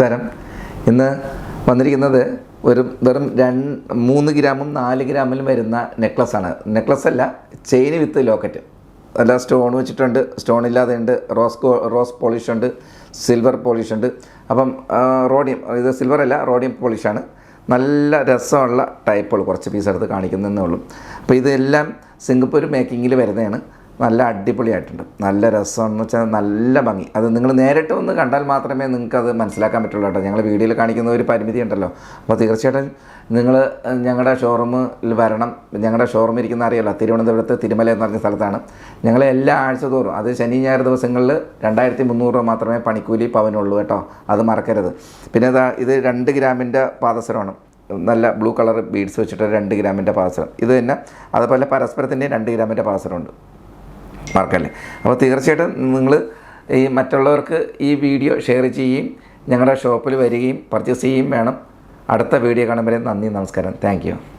തരം ഇന്ന് വന്നിരിക്കുന്നത് വെറും 3 ഗ്രാമും 4 ഗ്രാമിലും വരുന്ന നെക്ലസ്സാണ്. നെക്ലസ് അല്ല, ചെയിൻ വിത്ത് ലോക്കറ്റ്. അല്ല, സ്റ്റോൺ വെച്ചിട്ടുണ്ട്, സ്റ്റോൺ ഇല്ലാതെ ഉണ്ട്, റോസ് പോളിഷ് ഉണ്ട്, സിൽവർ പോളിഷ് ഉണ്ട്. അപ്പം റോഡിയം, ഇത് സിൽവർ അല്ല, റോഡിയം പോളിഷാണ്. നല്ല രസമുള്ള ടൈപ്പുകൾ കുറച്ച് പീസ് എടുത്ത് കാണിക്കുന്നതേ ഉള്ളൂ. അപ്പോൾ ഇതെല്ലാം സിംഗപ്പൂർ മേക്കിങ്ങിൽ വരുന്നതാണ്. നല്ല അടിപൊളിയായിട്ടുണ്ട്, നല്ല രസമെന്ന് വെച്ചാൽ നല്ല ഭംഗി. അത് നിങ്ങൾ നേരിട്ട് ഒന്ന് കണ്ടാൽ മാത്രമേ നിങ്ങൾക്കത് മനസ്സിലാക്കാൻ പറ്റുള്ളൂ കേട്ടോ. ഞങ്ങൾ വീഡിയോയിൽ കാണിക്കുന്ന ഒരു പരിമിതി ഉണ്ടല്ലോ. അപ്പോൾ തീർച്ചയായിട്ടും നിങ്ങൾ ഞങ്ങളുടെ ഷോറൂമിൽ വരണം. ഞങ്ങളുടെ ഷോറൂം ഇരിക്കുന്ന അറിയാമല്ലോ, തിരുവനന്തപുരത്ത് തിരുമല എന്ന് പറഞ്ഞ സ്ഥലത്താണ്. ഞങ്ങൾ എല്ലാ ആഴ്ച തോറും, അത് ശനി ഞായർ ദിവസങ്ങളിൽ 2300 രൂപ മാത്രമേ പണിക്കൂലി പവനുള്ളൂ കേട്ടോ, അത് മറക്കരുത്. പിന്നെ ഇത് 2 ഗ്രാമിൻ്റെ പാദസരമാണ്. നല്ല ബ്ലൂ കളർ ബീഡ്സ് വെച്ചിട്ട് 2 ഗ്രാമിൻ്റെ പാദസരം. ഇത് തന്നെ അതുപോലെ പരസ്പരത്തിൻ്റെ 2 ഗ്രാമിൻ്റെ പാദസരമുണ്ട്, മറക്കല്ലേ. അപ്പോൾ തീർച്ചയായിട്ടും നിങ്ങൾ ഈ മറ്റുള്ളവർക്ക് ഈ വീഡിയോ ഷെയർ ചെയ്യുകയും ഞങ്ങളുടെ ഷോപ്പിൽ വരികയും പർച്ചേസ് ചെയ്യുകയും വേണം. അടുത്ത വീഡിയോ കാണുമ്പോൾ നന്ദി, നമസ്കാരം, താങ്ക് യു.